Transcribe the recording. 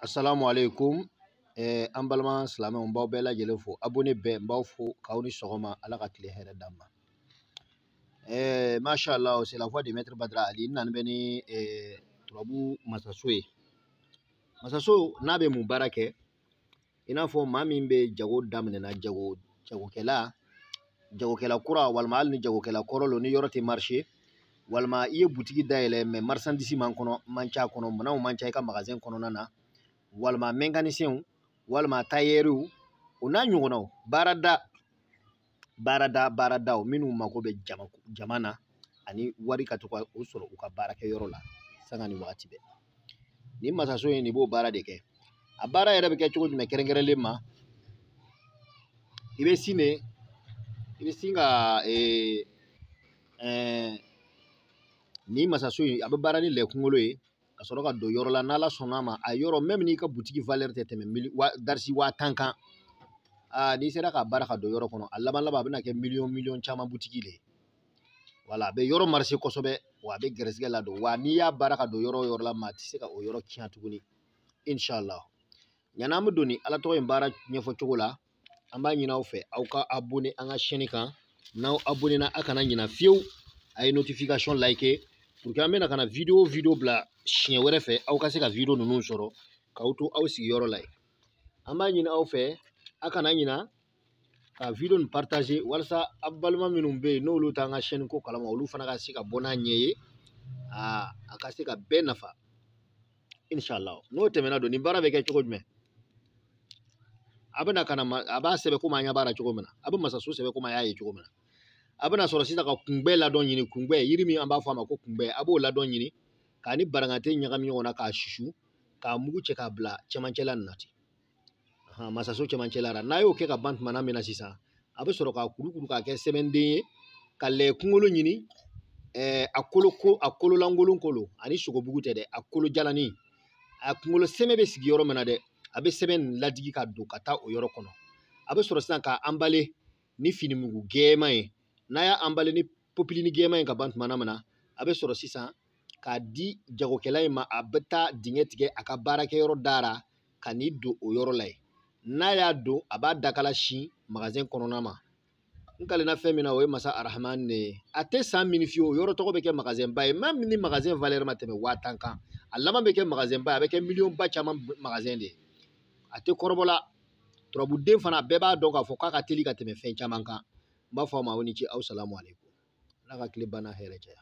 Assalamu alaikum. An balima silamɛw n b'aw bɛɛ lajɛlen fo, abonné bɛɛ n b'aw fo k'aw ni sɔgɔma, Ala ka tile hɛrɛ d'an ma. Mashallah, c'est la voix de Maître Badra Ali. N nani bɛ ni turabu masaso ye. Masaso n'a bɛ mun baara kɛ, i n'a fɔ maa min bɛ jago daminɛna, jagokɛla kura walima hali ni jagokɛla kɔrɔ ni yɔrɔ tɛ marché, walima i ye butigi dayɛlɛ mais marchandise man ca kɔnɔ, minɛnw man ca i ka magasin kɔnɔna na, walima mécanicien walima tailleur o n'a ɲɔgɔnnaw, baaradaw minnu mako bɛ jama na ani wari ka to ka o sɔrɔ u ka baarakɛyɔrɔ la sanga ni wagati bɛɛ. Ni masaso ye nin b'o baara de kɛ. A baara yɛrɛ bɛ kɛ cogo jumɛn kɛrɛnkɛrɛnlen ma, i bɛ sin ka ni masaso in a bɛ baara ni lɛ kunkolo ye ka sɔrɔ ka don yɔrɔ la, n'Ala sɔnn'a ma a yɔrɔ même n'i ka butigi valeur tɛ tɛmɛ darisi 50,000 kan, n'i sera ka baara ka don yɔrɔ kɔnɔ a laban a bɛna kɛ miliyɔn caman butigi de ye. Voilà, a bɛ yɔrɔ marché kosɛbɛ wa a bɛ gɛrɛsɛgɛ ladon, wa n'i y'a baara ka don yɔrɔ o yɔrɔ la maa tɛ se ka o yɔrɔ tiɲɛ tuguni, inshallah. Yan'an bɛ don ni Ala tɔgɔ in baara ɲɛfɔ cogo la, an b'a ɲini aw fɛ aw ka abonné an ka chaîne kan. N'aw abonné na a kana ɲina fiyewu, a ye notification liker pour que an bɛna ka na video bila siɲɛ wɛrɛ fɛ aw ka se ka video ninnu sɔrɔ k'aw to aw sigiyɔrɔ la yen. An b'a ɲini aw fɛ a kana ɲina ka video nin partager walasa a balima minnu bɛ yen n'olu t'an ka chaîne ko kalama olu fana ka se ka bɔ n'a ɲɛ ye, a ka se ka bɛɛ nafa inshallah. N'o tɛmɛna don nin baara bɛ kɛ cogo jumɛn, a bɛna ka na a b'a sɛbɛn komi an ɲɛ b'a la cogo min na, a bɛ masaso sɛbɛn komi a y'a ye cogo min na. A bɛna sɔrɔ sisan ka kunbɛn ladɔn ɲini, kunbɛn yiri min an b'a fɔ a ma ko kunbɛn, a b'o ladɔn ɲini k'a ni baranganten ɲagami ɲɔgɔn na k'a susu k'a mugu cɛ k'a bila cɛmancɛla nin na ten, masaso cɛmancɛla la. N'a y'o kɛ ka ban tumana min na sisan, a bɛ sɔrɔ k'a kurukuru k'a kɛ sɛbɛnden ye ka lɛ kunkolo ɲini, a kololankolon kolo ani sogobugu tɛ dɛ, a kolo jalani, a kunkolo sɛmɛ bɛ sigi yɔrɔ min na dɛ, a bɛ sɛbɛn nin ladigi ka don ka taa o yɔrɔ kɔnɔ. A bɛ sɔrɔ sisan k'a emballer ni fini mugu gɛɛman ye. N'a y'a emballer ni popilini gɛɛman ye ka ban tumana min na, a bɛ sɔrɔ sisan k'a di jagokɛla in ma, a bɛ taa dingɛ tigɛ a ka baarakɛyɔrɔ dara ka n'i don o yɔrɔ la yen. N'a y'a don a b'a dakala sin magasin kɔnɔna ma. N kalenna fɛn min na o ye masa arahamani de ye. A tɛ san min fiyewu o yɔrɔ tɔgɔ bɛ kɛ magasin ba ye, même ni magasin valeur ma tɛmɛ 50,000 kan, a laban bɛ kɛ magasin ba ye, a bɛ kɛ miliyɔn ba caman magasin de ye. A tɛ kɔrɔbɔla, turabuden fana bɛɛ b'a dɔn k'a fɔ k'a ka teli ka tɛmɛ fɛn caman kan. N b'a fɔ aw ma aw ni ce, aw salamu alaikum. Ala ka tile ban n'a hɛrɛ caya.